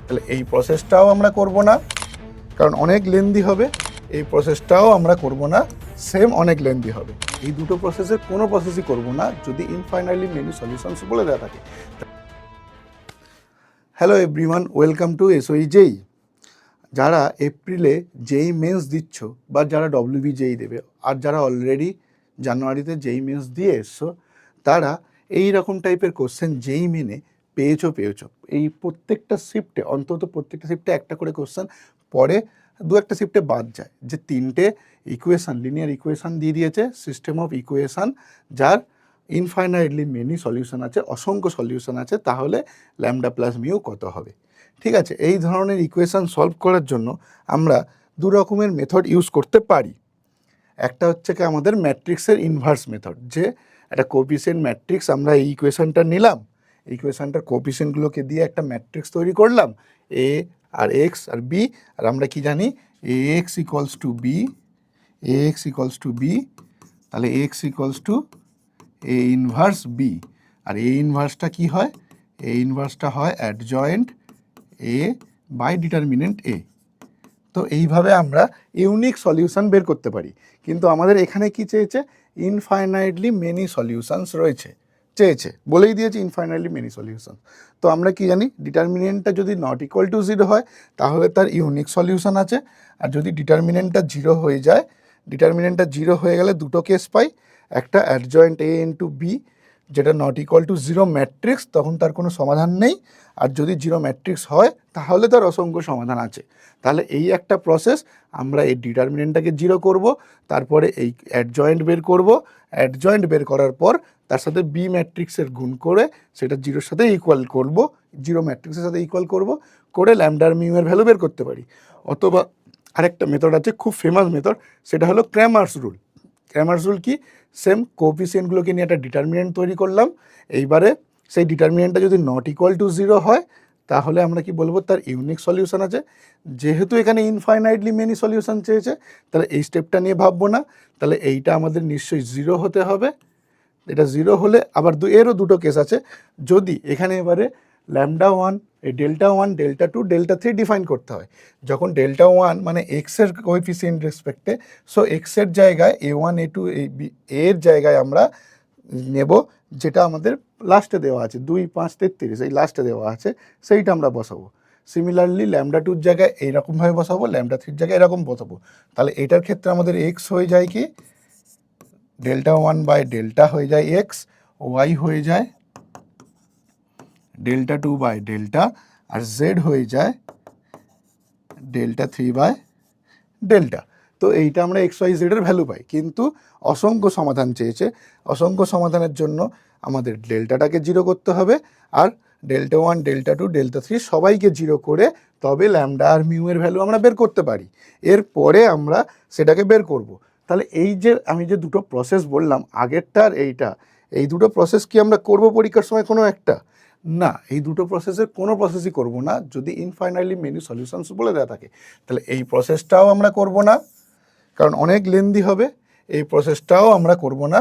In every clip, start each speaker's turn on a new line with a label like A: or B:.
A: তাহলে এই প্রসেসটাও আমরা করব না, কারণ অনেক লেন্দি হবে। এই প্রসেসটাও আমরা করব না, সেম অনেক লেন্দি হবে। এই দুটো প্রসেসের কোনো প্রসেসই করব না যদি ইনফাইনাইটলি মেনি সলিউশনস বলে দেওয়া থাকে। Hello everyone, welcome to SOE JEE. যারা এপ্রিলে জেই মেন্স দিচ্ছ বা যারা ডব্লিউবি জেই দেবে, আর যারা অলরেডি জানুয়ারিতে জেই মেন্স দিয়ে এসছো, তারা এই রকম টাইপের কোশ্চেন জেই মেনে পেয়েছো। এই প্রত্যেকটা শিফটে, অন্তত প্রত্যেকটা শিফটে একটা করে কোশ্চেন পরে, দু একটা শিফটে বাদ যায়, যে তিনটে ইকুয়েশান, লিনিয়ার ইকুয়েশান দিয়ে দিয়েছে, সিস্টেম অফ ইকুয়েশান, যার ইনফাইনাইটলি মেনি সলিউশন আছে, অসংখ্য সলিউশন আছে। তাহলে ল্যামডা প্লাস মিউ কত হবে? ঠিক আছে, এই ধরনের ইকুয়েশান সলভ করার জন্য আমরা দু রকমের মেথড ইউজ করতে পারি। একটা হচ্ছে কি আমাদের ম্যাট্রিক্সের ইনভার্স মেথড, যে একটা কোএফিসিয়েন্ট ম্যাট্রিক্স, আমরা এই ইকুয়েশানটা নিলাম, এই ইকুয়েশানটার কোএফিসিয়েন্টগুলোকে দিয়ে একটা ম্যাট্রিক্স তৈরি করলাম, এ আর এক্স আর বি। আর আমরা কি জানি, A X equals to B, A X equals to B, তাহলে X equals to A inverse B. আর এ ইনভার্সটা কি হয়? এ ইনভার্সটা হয় adjoint A by determinant A. তো এইভাবে আমরা ইউনিক সলিউশন বের করতে পারি। কিন্তু আমাদের এখানে কি চেয়েছে? ইনফাইনাইটলি মেনি সলিউশনস চেয়েছে, বলেই দিয়েছে ইনফাইনাইটলি মেনি সলিউশন। তো আমরা কি জানি, ডিটারমিনেন্টটা যদি নট ইকুয়াল টু 0 হয় তাহলে তার ইউনিক সলিউশন আছে। আর যদি ডিটারমিনেন্টটা 0 হয়ে যায়, ডিটারমিনেন্টটা 0 হয়ে গেলে দুটো কেস পাই, একটা অ্যাডজয়েন্ট এ ইন্টু বি, যেটা নট ইকুয়াল টু 0 ম্যাট্রিক্স, তখন তার কোনো সমাধান নেই। আর যদি 0 ম্যাট্রিক্স হয় তাহলে তার অসংখ্য সমাধান আছে। তাহলে এই একটা প্রসেস, আমরা এই ডিটারমিনেন্টটাকে 0 করব, তারপরে এই অ্যাডজয়েন্ট বের করব, অ্যাডজয়েন্ট বের করার পর তার সাথে বি ম্যাট্রিক্সের গুণ করে সেটা 0-র সাথে ইকুয়াল করব, 0 ম্যাট্রিক্সের সাথে ইকুয়াল করব, করে ল্যামডার মিউয়ের ভ্যালু বের করতে পারি। অথবা আরেকটা মেথড আছে, খুব ফেমাস মেথড, সেটা হলো ক্র্যামার্স রুল। ক্র্যামার্স রুল কি? সেম কোএফিসিয়েন্টগুলোকে নিয়ে একটা ডিটারমিনেন্ট তৈরি করলাম, এইবারে সেই ডিটারমিনেন্টটা যদি নট ইকুয়াল টু 0 হয় তাহলে আমরা কি বলবো? তার ইউনিক সলিউশন আছে। যেহেতু এখানে ইনফাইনাইটলি মেনি সলিউশন চেয়েছে, তাহলে এই স্টেপটা নিয়ে ভাববো না, তাহলে এইটা আমাদের নিশ্চয়ই 0 হতে হবে। এটা 0 হলে আবার এরও দুটো কেস আছে, যদি এখানে এবারে ল্যামডা 1, এই ডেল্টা 1, ডেল্টা 2, ডেল্টা 3 ডিফাইন করতে হয়। যখন ডেল্টা 1 মানে এক্সের কোএফিসিয়েন্ট রেসপেক্টে, সো এক্সের জায়গায় A1 A2 এর জায়গায় আমরা নেব যেটা আমাদের লাস্টে দেওয়া আছে, 2, 5, 33, এই লাস্টে দেওয়া আছে, সেইটা আমরা বসাবো। সিমিলারলি ল্যামডা 2-র জায়গায় এইরকমভাবে বসাবো, ল্যামডা 3-র জায়গায় এরকম বসাবো। তাহলে এটার ক্ষেত্রে আমাদের এক্স হয়ে যায় কি, ডেল্টা 1 বাই ডেল্টা হয়ে যায় এক্স, ওয়াই হয়ে যায় ডেল্টা 2 বাই ডেল্টা, আর জেড হয়ে যায় ডেল্টা 3 বাই ডেল্টা। তো এইটা আমরা এক্স ওয়াই জেডের ভ্যালু পাই, কিন্তু অসংখ্য সমাধান চেয়েছে। অসংখ্য সমাধানের জন্য আমাদের ডেল্টাটাকে 0 করতে হবে, আর ডেল্টা 1, ডেল্টা 2, ডেল্টা 3 সবাইকে 0 করে তবে ল্যামডা আর মিউয়ের ভ্যালু আমরা বের করতে পারি। এরপরে আমরা সেটাকে বের করব। তাহলে এই যে আমি যে দুটো প্রসেস বললাম, আগেরটা আর এইটা, এই দুটো প্রসেস কি আমরা করব পরীক্ষার সময় কোনো একটা? না, এই দুটো প্রসেসের কোনো প্রসেসই করব না যদি ইনফাইনাইটলি মেনি সলিউশনস বলে দেওয়া থাকে। তাহলে এই প্রসেসটাও আমরা করব না, কারণ অনেক লেন্দি হবে। এই প্রসেসটাও আমরা করব না,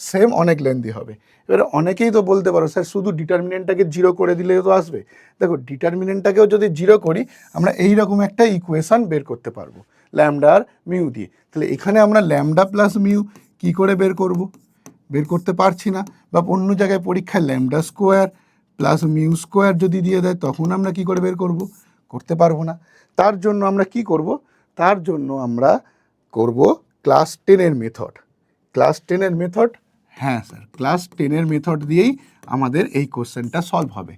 A: সেম অনেক লেন্দি হবে। এবারে অনেকেই তো বলতে পারো, স্যার শুধু ডিটারমিনেন্টটাকে 0 করে দিলে তো আসবে। দেখো, ডিটারমিনেন্টটাকেও যদি 0 করি, আমরা এই রকম একটা ইকুয়েশান বের করতে পারবো ল্যামডা আর মিউ দিয়ে। তাহলে এখানে আমরা ল্যামডা প্লাস মিউ কী করে বের করব? বের করতে পারছি না। বা অন্য জায়গায় পরীক্ষায় lambda square plus mu square যদি দিয়ে দেয়, তখন আমরা কি করে বের করব? করতে পারবো না। তার জন্য আমরা কি করব? তার জন্য আমরা করব ক্লাস 10-এর মেথড। ক্লাস 10-এর মেথড, হ্যাঁ স্যার, ক্লাস 10-এর মেথড দিয়েই আমাদের এই কোশ্চেনটা সলভ হবে।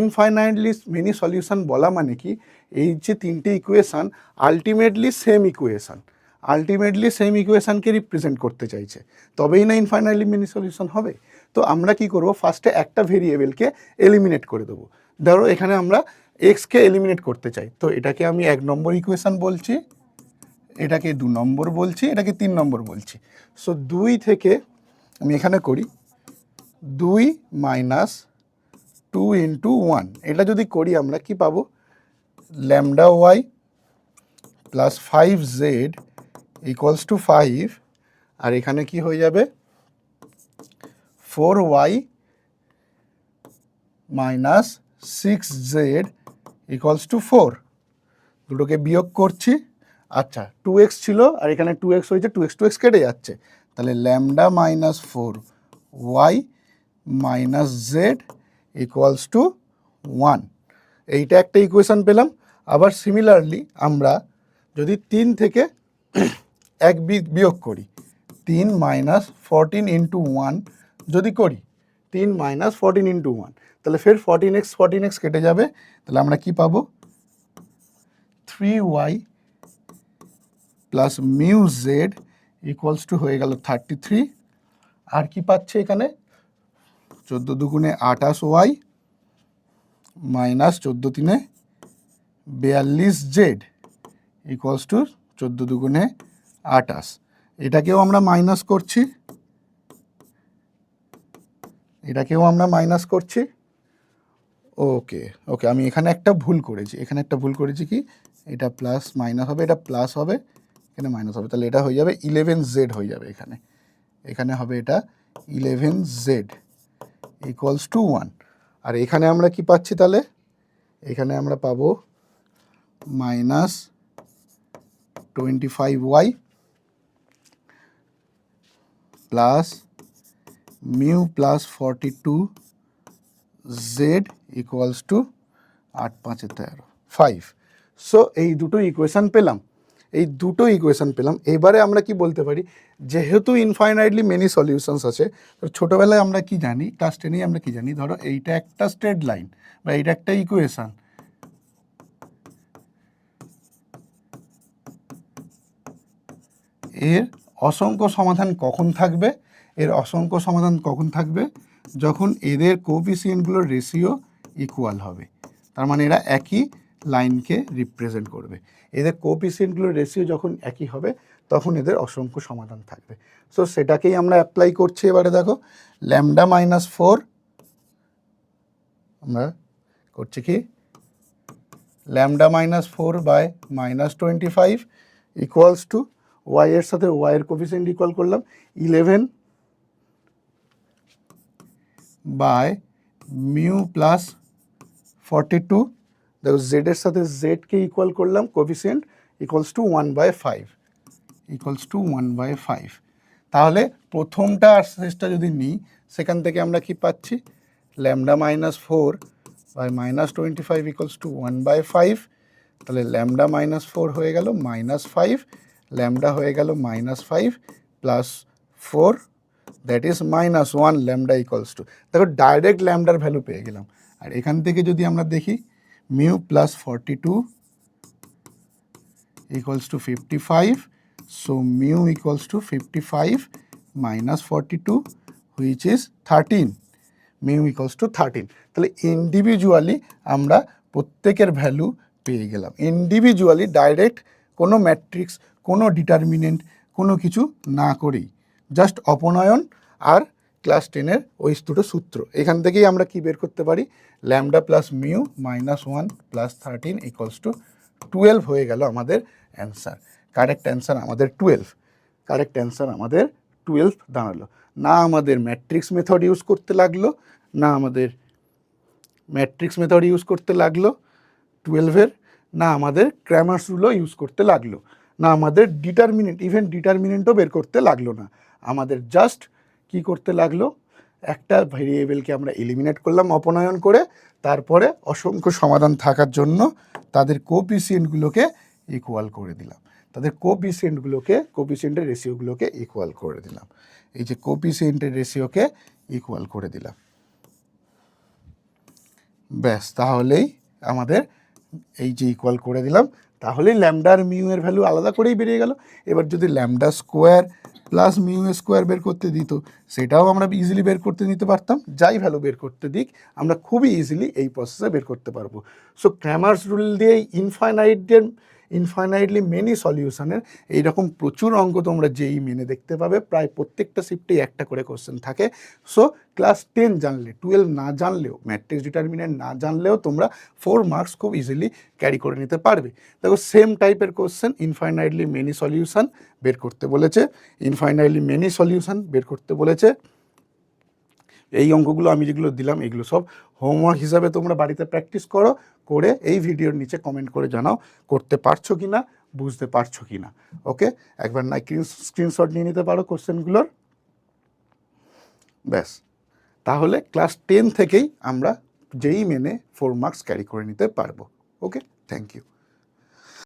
A: ইনফাইনাইটলি মেনি সলিউশন বলা মানে কি, এই যে তিনটে equation ultimately same equation, ultimately same ইকুয়েশানকে রিপ্রেজেন্ট করতে চাইছে, তবেই না ইনফাইনাইটলি মেনি সলিউশন হবে। তো আমরা কি করব? ফার্স্টে একটা ভেরিয়েবলকে এলিমিনেট করে দেবো। ধরো এখানে আমরা এক্সকে এলিমিনেট করতে চাই, তো এটাকে আমি 1 নম্বর ইকুয়েশান বলছি, এটাকে 2 নম্বর বলছি, এটাকে 3 নম্বর বলছি। সো 2 থেকে আমি এখানে করি 2 মাইনাস 2 ইন্টু 1, এটা যদি করি আমরা কি পাবো? Lambda Y plus 5z equals to 5, আর এখানে কি হয়ে যাবে? 4y minus 6z equals to 4, দুটোকে বিয়োগ করছি। আচ্ছা 2x ছিল আর এখানে 2x হয়েছে, 2x কেটে যাচ্ছে, তাহলে lambda minus 4y minus Z equals to 1। এইটা একটা ইকুয়েশান পেলাম। আবার সিমিলারলি আমরা যদি 3 থেকে 1 বিয়োগ করি, 3 মাইনাস 14 ইন্টু 1 যদি করি, 3 মাইনাস 14 ইন্টু 1, তাহলে ফের 14x কেটে যাবে, তাহলে আমরা কি পাবো 3y plus mu Z equals to হয়ে গেল 33। আর কি পাচ্ছে এখানে 14 দুগুণে 28y মাইনাস 14 তিনে 42 জেড ইকুয়ালস টু 14 দুগুণে 28। এটাকেও আমরা মাইনাস করছি, এটাকেও আমরা মাইনাস করছি। ওকে ওকে, আমি এখানে একটা ভুল করেছি, কি এটা প্লাস মাইনাস হবে, এটা প্লাস হবে, এখানে মাইনাস হবে, তাহলে এটা হয়ে যাবে 11z হয়ে যাবে এখানে হবে এটা 11z ইকুয়ালস টু 1। আর এখানে আমরা কি পাচ্ছি, তাহলে এখানে আমরা পাবো minus 25y plus mu plus 42z equals to 8 5 13 5। So এই দুটো ইকুয়েশান পেলাম। এবারে আমরা কি বলতে পারি, যেহেতু ইনফাইনাইটলি মেনি সলিউশনস আছে, তো ছোটোবেলায় আমরা কি জানি, ক্লাস 10 আমরা কি জানি, ধরো এইটা একটা স্ট্রেট লাইন বা এইটা একটা ইকুয়েশান, এর অসংখ্য সমাধান কখন থাকবে, যখন এদের কোএফিসিয়েন্টগুলোর রেশিও ইকুয়াল হবে। তার মানে এরা একই লাইনকে রিপ্রেজেন্ট করবে। এদের কোএফিসিয়েন্টগুলোর রেশিও যখন একই হবে তখন এদের অসংখ্য সমাধান থাকবে। সো সেটাকেই আমরা অ্যাপ্লাই করছি। এবারে দেখো ল্যামডা মাইনাস 4 আমরা করছি কি, lambda minus 4 by minus 25 equals to Y এর সাথে ওয়াই এর কোএফিসিয়েন্ট ইকুয়াল করলাম 11 বাই মিউ প্লাস 42, দেখো জেড এর সাথে জেডকে ইকুয়াল করলাম কোএফিসিয়েন্ট ইকুয়ালস টু 1/5। তাহলে প্রথমটা আর শেষটা যদি নিই, সেখান থেকে আমরা কি পাচ্ছি, lambda minus 4 by minus 25 equals to 1/5। তাহলে ল্যামডা মাইনাস 4 হয়ে গেল -5, ল্যামডা হয়ে গেল -5 plus 4, that is -1 lambda equals to, দেখো ডাইরেক্ট ল্যামডার ভ্যালু পেয়ে গেলাম। আর এখান থেকে যদি আমরা দেখি mu plus 42 equals to 55, so mu equals to 55 minus 42 which is 13, mu equals to 13। তাহলে ইন্ডিভিজুয়ালি আমরা প্রত্যেকের ভ্যালু পেয়ে গেলাম, ইন্ডিভিজুয়ালি ডাইরেক্ট কোনো ম্যাট্রিক্স, কোনো ডিটারমিনেন্ট, কোনো কিছু না করেই, জাস্ট অপনয়ন আর ক্লাস 10-এর ওই দুটো সূত্র, এখান থেকেই আমরা কি বের করতে পারি, lambda plus mu -1 plus 13 equals to 12 হয়ে গেল আমাদের অ্যান্সার। কারেক্ট অ্যান্সার আমাদের 12 দাঁড়ালো। না আমাদের ম্যাট্রিক্স মেথড ইউজ করতে লাগলো, 12-এর, না আমাদের ক্র্যামার্স রুলও ইউজ করতে লাগলো, না আমাদের ডিটারমিনেন্টও বের করতে লাগলো না। আমাদের জাস্ট কি করতে লাগলো, একটা ভেরিয়েবলকে আমরা এলিমিনেট করলাম অপনয়ন করে, তারপরে অসংখ্য সমাধান থাকার জন্য তাদের কোএফিসিয়েন্টগুলোকে ইকুয়াল করে দিলাম, কোএফিসিয়েন্টের রেশিওগুলোকে ইকুয়াল করে দিলাম। এই যে কোএফিসিয়েন্টের রেশিওকে ইকুয়াল করে দিলাম, ব্যাস, তাহলেই আমাদের এই যে ইকুয়াল করে দিলাম, তাহলেই ল্যামডা আর মিউ এর ভ্যালু আলাদা করেই বেরিয়ে গেল। এবার যদি lambda square plus mu square বের করতে দিত, সেটাও আমরা ইজিলি বের করতে নিতে পারতাম। যাই ভ্যালু বের করতে দিক, আমরা খুবই ইজিলি এই প্রসেসে বের করতে পারবো। সো ক্র্যামার্স রুল দিয়ে ইনফাইনাইটলি মেনি সলিউশনের এইরকম প্রচুর অঙ্ক তোমরা যেই মেনে দেখতে পাবে, প্রায় প্রত্যেকটা শিফটেই একটা করে কোশ্চেন থাকে। সো ক্লাস 10 জানলে, 12 না জানলেও, ম্যাট্রিক্স ডিটারমিনেন্ট না জানলেও তোমরা 4 মার্কস খুব ইজিলি ক্যারি করে নিতে পারবে। দেখো সেম টাইপের কোশ্চেন ইনফাইনাইটলি মেনি সলিউশন বের করতে বলেছে, এই অঙ্কগুলো আমি যেগুলো দিলাম এগুলো সব হোমওয়ার্ক হিসাবে তোমরা বাড়িতে প্র্যাকটিস করো, করে এই ভিডিওর নিচে কমেন্ট করে জানাও করতে পারছো কি না, বুঝতে পারছো কি না। ওকে, একবার না স্ক্রিনশট নিয়ে নিতে পারো কোশ্চেনগুলোর। ব্যাস, তাহলে ক্লাস 10 থেকেই আমরা যেই মেনে 4 মার্কস ক্যারি করে নিতে পারবো। ওকে, থ্যাংক ইউ।